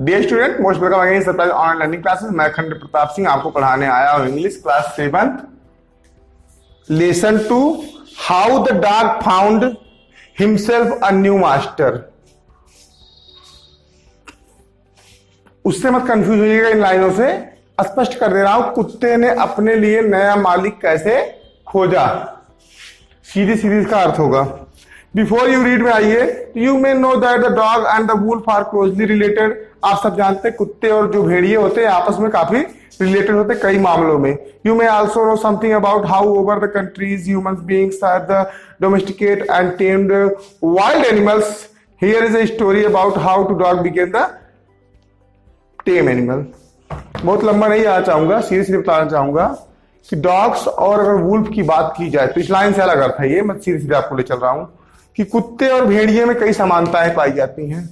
Dear student, most welcome again surprise online learning classes. मैं खंड प्रताप सिंह आपको पढ़ाने आया हूं English class 7 lesson 2 how the dog found himself a new master. उससे मत कंफ्यूज होइएगा, इन लाइनों से स्पष्ट कर दे रहा हूं। कुत्ते ने अपने लिए नया मालिक कैसे खोजा, सीधी सीधी इसका अर्थ होगा। बिफोर यू रीड में आइए, you may know that the dog and the wolf are closely related. आप सब जानते हैं कुत्ते और जो भेड़िए होते हैं आपस में काफी रिलेटेड होते हैं कई मामलों में। You may also know something about how over the countries human beings are the domesticate and tamed wild animals. Here is a story about how to dog became the tame animal. बहुत लंबा नहीं आना चाहूंगा, सीधे सीधे बताना चाहूंगा कि डॉग्स और अगर वुल्फ की बात की जाए तो इस लाइन से अलग अर्थ है ये। मैं सीधे सीधे आपको ले चल रहा हूं कि कुत्ते और भेड़िए में कई समानताएं पाई जाती हैं।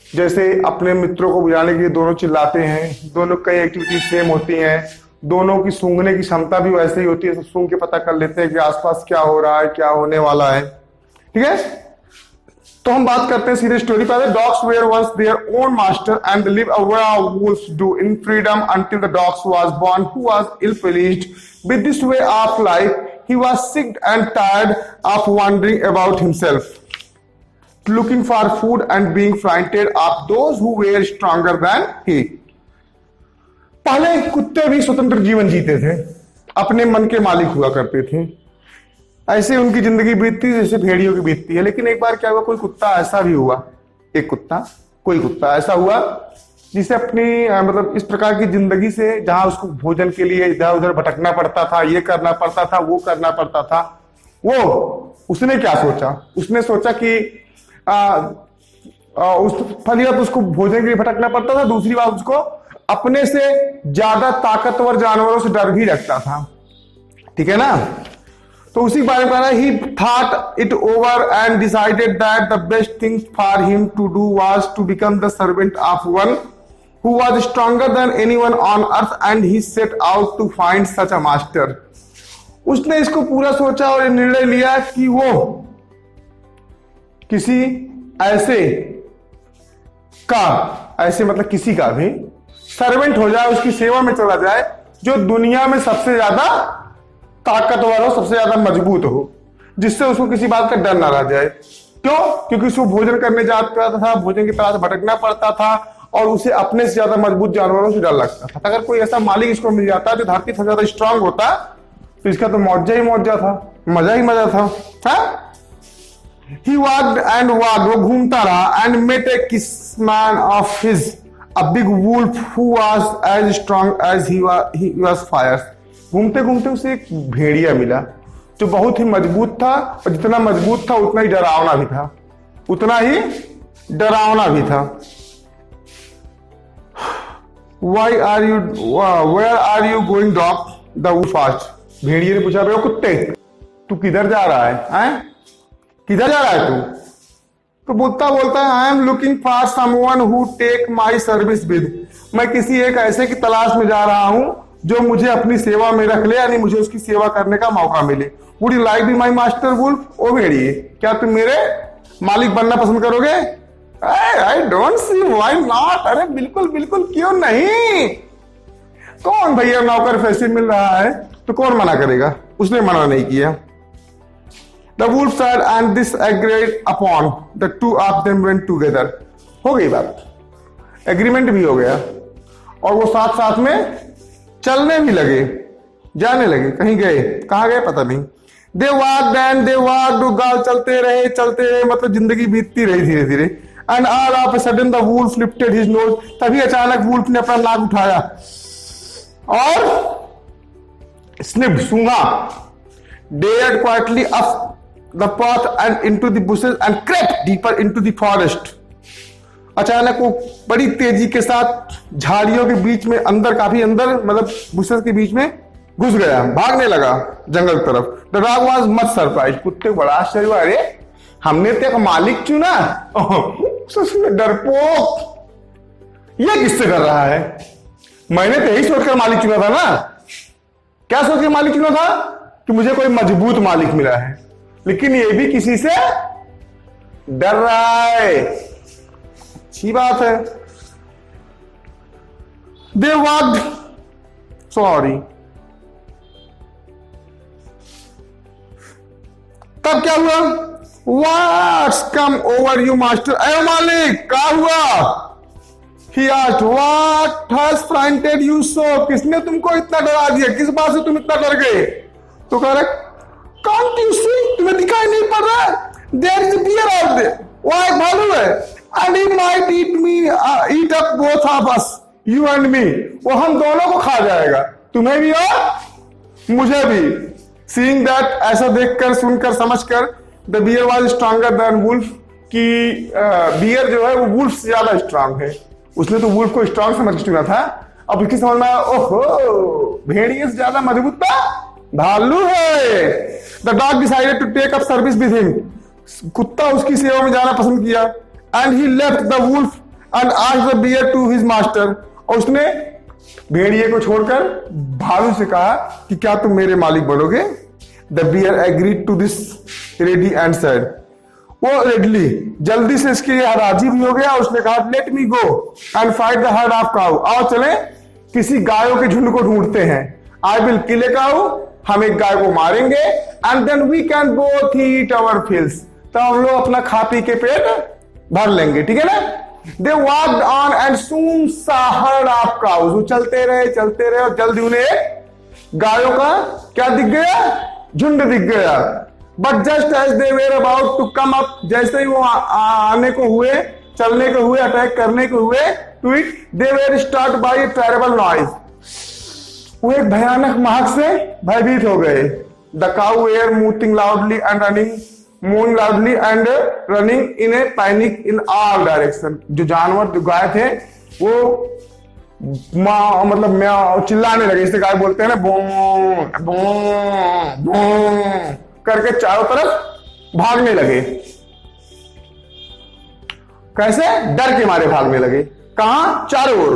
जैसे अपने मित्रों को बुझाने के लिए दोनों चिल्लाते हैं, दोनों कई एक्टिविटीज सेम होती हैं, दोनों की सूंघने की क्षमता भी वैसे ही होती है। सब सूंघ के पता कर लेते हैं कि आसपास क्या हो रहा है, क्या होने वाला है। ठीक है, तो हम बात करते हैं सीधे स्टोरी पर। Dogs were once their own master and live a wolf do in freedom until the dogs was born who was ill pleased with this way of life. He was sick and tired of wandering about himself, looking for food and being frightened of those who were stronger than he. पहले कुत्ते भी स्वतंत्र जीवन जीते थे, अपने मन के मालिक हुआ करते थे। ऐसे उनकी जिंदगी बीतती जैसे भेड़ियों की बीतती है। लेकिन एक बार क्या हुआ, कोई कुत्ता ऐसा भी हुआ, कोई कुत्ता ऐसा हुआ जिसे अपनी मतलब इस प्रकार की जिंदगी से, जहां उसको भोजन के लिए इधर उधर भटकना पड़ता था, ये करना पड़ता था, वो करना पड़ता था, उसने क्या सोचा, उसने सोचा कि पहली बात उसको भोजन के लिए भटकना पड़ता था, दूसरी बात उसको अपने से ज्यादा ताकतवर जानवरों से डर भी लगता था। ठीक है ना। तो उसी बारे में ही thought it over and decided that the best thing for him to do was to become the servant of one who was stronger than anyone on earth, and he set out to find such a master. उसने इसको पूरा सोचा और निर्णय लिया कि वो किसी ऐसे मतलब किसी का भी सर्वेंट हो जाए, उसकी सेवा में चला जाए जो दुनिया में सबसे ज्यादा ताकतवर हो, सबसे ज्यादा मजबूत हो, जिससे उसको किसी बात का डर ना रह जाए। क्यों? क्योंकि उसको भोजन करने जाता था, भोजन की तरह से भटकना पड़ता था और उसे अपने से ज्यादा मजबूत जानवरों से डर लगता था। अगर कोई ऐसा मालिक इसको मिल जाता जो धरती से ज्यादा स्ट्रांग होता तो इसका तो मौजा ही मौजा था, मजा ही मजा था। He walked and walked, वो घूमता रहा, and met a kinsman of his, a big wolf who was as strong as he was fierce. घूमते घूमते उसे एक भेड़िया मिला जो बहुत ही मजबूत था, और जितना मजबूत था उतना ही डरावना भी था। Where are you going, dog? The wolf asked. भेड़िए ने पूछा, भाई कुत्ते तू किधर जा रहा है? किधर जा रहा है तू? तो बोलता है, I am looking for someone who take my service with. मैं किसी एक ऐसे की तलाश में जा रहा हूं जो मुझे अपनी सेवा में रख ले, यानी मुझे उसकी सेवा करने का मौका मिले। Would you like be my master wolf? ओ भेड़िए, क्या तुम मेरे मालिक बनना पसंद करोगे? I don't see why not. अरे बिल्कुल बिल्कुल, क्यों नहीं। कौन भैया नौकर पैसे मिल रहा है तो कौन मना करेगा? उसने मना नहीं किया। The wolf said, and this agreed upon. The two of them went together. हो गई बात, एग्रीमेंट भी हो गया और वो साथ साथ में चलने भी लगे, जाने लगे। कहीं गए, कहाँ गए पता नहीं। They walked and they walked, गाल चलते रहे, मतलब जिंदगी बीतती रही धीरे धीरे। And all of a sudden the wolf lifted his nose. तभी अचानक वुल्फ ने अपना नाक उठाया और sniffed, सूंघा। Dared quietly up the path and into the bushes and crept deeper into the forest. अचानक वो बड़ी तेजी के साथ झाड़ियों के बीच में काफी अंदर मतलब बुशेस के बीच में घुस गया, भागने लगा जंगल की तरफ। The dog was much surprised. कुत्ते को बड़ा आश्चर्य हुआ, अरे हमने तो एक मालिक चुना, डरपोक, ये किससे कर रहा है? मैंने तो यही सोचकर मालिक चुना था ना। क्या सोच के मालिक चुना था? कि मुझे कोई मजबूत मालिक मिला है, लेकिन ये भी किसी से डर रहा है। अच्छी बात है। दे वॉक्ड, सॉरी, तब क्या हुआ? What's come over you master, अरे मालिक क्या हुआ? He asked, what has frightened you so? किसने तुमको इतना डरा दिया? किस बात से तुम इतना डर गए? तो कह रहे, can't you see? तुम्हें दिखाई नहीं पड़ रहा? There is a bear out there. वहाँ एक भालू है. And he might eat up both of us, you and me. वो हम दोनों को खा जाएगा. तुम्हें भी और मुझे भी. Seeing that, ऐसा देखकर, सुनकर, समझकर, the bear was stronger than wolf. कि बियर जो है वो वुल्फ से ज्यादा स्ट्रांग है. उसने तो वुल्फ को स्ट्रांग समझ चुका था. अब उसकी समझ में आया, ओहो, भेड़िए से ज्यादा मजबूत था भालू है. The dog decided to take up service with him. कुत्ता उसकी सेवा में जाना पसंद किया. And he left the wolf and asked the bear to his master. और उसने भेड़िए को छोड़कर भालू से कहा कि क्या तुम मेरे मालिक बनोगे? The bear agreed to this ready and said. वो रेडली जल्दी से इसके लिए राजी भी हो गया. उसने कहा, let me go and fight the heard of cow. आओ चले किसी गायों के झुंड को ढूंढते हैं. I will kill a cow, हम एक गाय को मारेंगे. And then we can both eat our fills. तो हम लोग अपना खा पी के पेट भर लेंगे, ठीक है ना. दे वॉक्ड ऑन एंड सून सा हर्ड ऑफ काउज. वो चलते रहे और जल्दी उन्हें गायों का क्या दिख गया? झुंड दिख गया. But just as they were about to come up, जैसे ही वो आने को हुए, चलने को हुए, अटैक करने को हुए, to it they were start by a terrible noise. वो एक भयानक महक से भयभीत हो गए. The cow were moving loudly and running in a panic in all direction. जो जानवर, जो गाय थे, वो मतलब चिल्लाने लगे. इसे गाय बोलते हैं ना, बो बो बो करके चारों तरफ भागने लगे. कैसे? डर के मारे भागने लगे. कहां? चारों ओर.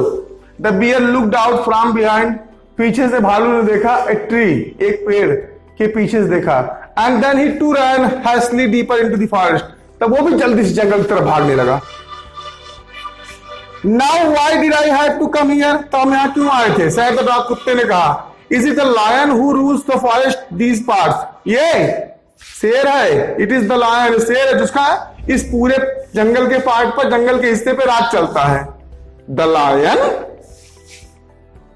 The bear looked out from behind. पीछे से भालू ने देखा. ए ट्री, एक पेड़ के पीछे से देखा. And then he too run hastily deeper into the forest. तब वो भी जल्दी से जंगल की तरफ भागने लगा. Now why did I have to come here? तो हम यहां क्यों आए थे? शायद द डॉग, कुत्ते ने कहा. Is it the lion who rules the forest these parts? ये शेर है. इट इज द लायन, शेर है जिसका इस पूरे जंगल के पार्ट पर, जंगल के हिस्से पे राज चलता है. द लायन,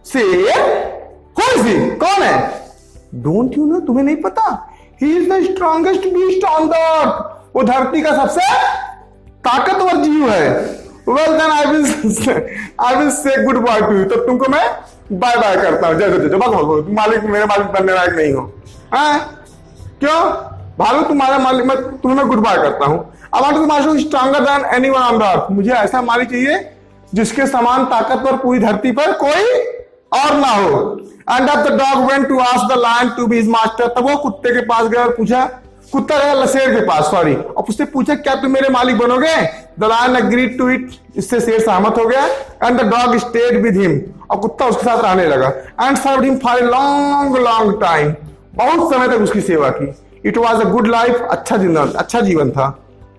शेर, कौन है? Don't you know? तुम्हें नहीं पता? He is the strongest beast on the earth. वो धरती का सबसे ताकतवर जीव है. Well then I will say goodbye to you. तो तुमको मैं बाय बाय करता हूं. जय बस, मालिक, मेरे मालिक बनने लायक नहीं हो. क्यों भालू? तुम्हारा मालिक, मैं तुम्हें गुड बाय करता हूं. I want to master stronger than anyone on the earth. मुझे ऐसा मालिक चाहिए जिसके समान ताकतवर पूरी धरती पर कोई और ना हो. And the dog went to ask the lion to be his master. तब वो कुत्ते के पास गया और पूछा, कुत्ता गया शेर के पास, सॉरी, और उससे पूछा, क्या तुम मेरे मालिक बनोगे? The lion agreed to it. इससे शेर सहमत हो गया. And the dog stayed with him. और कुत्ता उसके साथ रहने लगा. And served him for a long time. बहुत समय तक उसकी सेवा की. It was a good life. अच्छा जीवन था.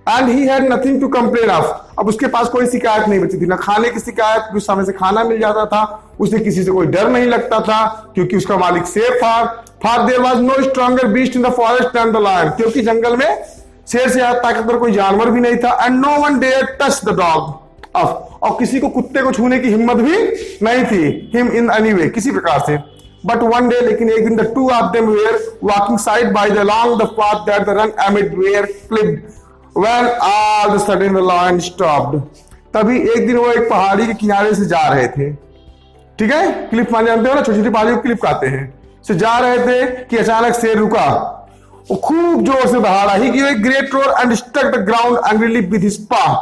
And he had nothing to complain of. अब उसके पास कोई शिकायत नहीं बची थी. ना खाने की शिकायत, कुछ समय से खाना मिल जाता था. उसे किसी से कोई डर नहीं लगता था क्योंकि उसका मालिक शेर था. For there was no stronger beast in the forest than the lion. क्योंकि जंगल में शेर से ज्यादा ताकतवर कोई जानवर भी नहीं था. And no one dare touch the dog. और किसी को कुत्ते को छूने की हिम्मत भी नहीं थी. हिम इन एनी वे, किसी प्रकार से. बट वन डे, लेकिन एक दिन, the two of them were walking side by the along the path that the run amid were clipped. When all of a sudden the lion stopped. तभी एक दिन वो एक पहाड़ी के किनारे से जा रहे थे. ठीक है, क्लिप मान जानते हो ना, छोटी छोटी पहाड़ियों को क्लिप कहते हैं. से जा रहे थे कि अचानक शेर रुका. वो खूब जोर से दहाड़ा. He gave a great roar and struck the ground angrily with his paw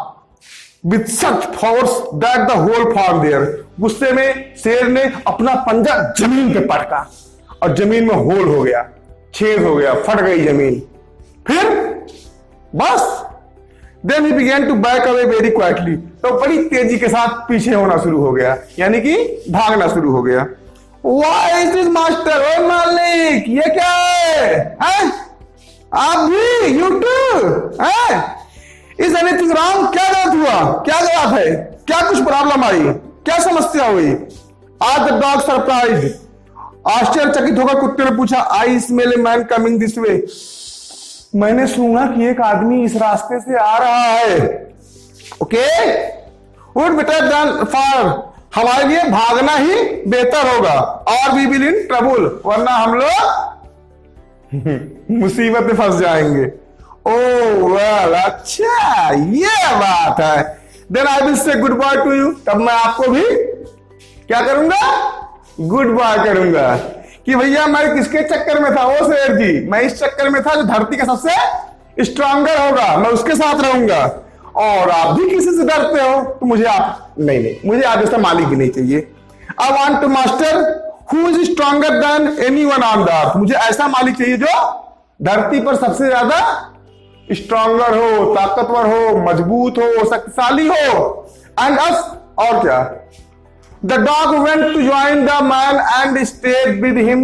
with such force that the hole formed there. गुस्से में शेर ने अपना पंजा जमीन पे पटका और जमीन में होल हो गया, छेद हो गया, फट गई जमीन. फिर बस then he began to back away very quietly. तो बड़ी तेजी के साथ पीछे होना शुरू हो गया, यानी कि भागना शुरू हो गया. Why is this master? ओ मालिक, ये क्या है? आप भी, you too, is anything wrong? क्या गलत हुआ? क्या गलत है? क्या कुछ प्रॉब्लम आई? क्या समस्या हुई? आज द डॉग सरप्राइज, आश्चर्यचकित होकर कुत्ते ने पूछा, I smell a man coming this way, मैंने सुना कि एक आदमी इस रास्ते से आ रहा है। Okay, would better than for, हमारे लिए भागना ही बेहतर होगा, और वी विल इन ट्रबल, वरना हम लोग मुसीबत में फंस जाएंगे। ओह वेल, अच्छा ये बात है। Then I will say goodbye to you, तब मैं आपको भी क्या करूंगा, गुड बाय करूंगा। कि भैया मैं किसके चक्कर में था, ओ शेर जी, मैं इस चक्कर में था जो धरती का सबसे स्ट्रांगर होगा, मैं उसके साथ रहूंगा। और आप भी किसी से डरते हो तो मुझे आप नहीं, मुझे आप जैसा मालिक भी नहीं चाहिए। I want to master who is stronger than anyone on the earth, मुझे ऐसा मालिक चाहिए जो धरती पर सबसे ज्यादा स्ट्रॉन्गर हो, ताकतवर हो, मजबूत हो, शक्तिशाली हो। एंड अस, और क्या। The dog went to join the man and stayed with him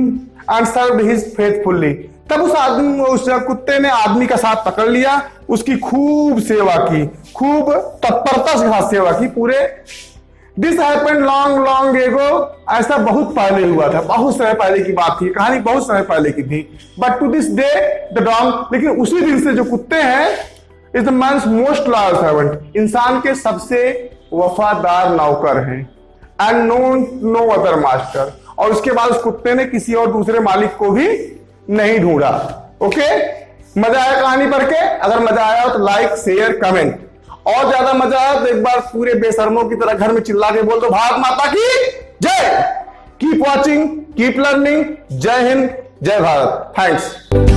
and served his faithfully. तब उस कुत्ते ने आदमी का साथ पकड़ लिया, उसकी खूब सेवा की, खूब तत्परता से साथ सेवा की पूरे। This happened long ago, ऐसा बहुत पहले हुआ था, बहुत समय पहले की बात थी, कहानी बहुत समय पहले की थी। But to this day the dog, लेकिन उसी दिन से जो कुत्ते हैं is the man's most loyal servant, इंसान के सबसे वफादार नौकर हैं। एंड नो अदर मास्टर, और उसके बाद उस कुत्ते ने किसी और दूसरे मालिक को भी नहीं ढूंढा। ओके, मजा आया कहानी पढ़ के? अगर मजा आया तो लाइक शेयर कमेंट, और ज्यादा मजा आया तो एक बार पूरे बेशर्मों की तरह घर में चिल्ला के बोल दो, भारत माता की जय। Keep watching, keep learning. जय हिंद, जय भारत। थैंक्स।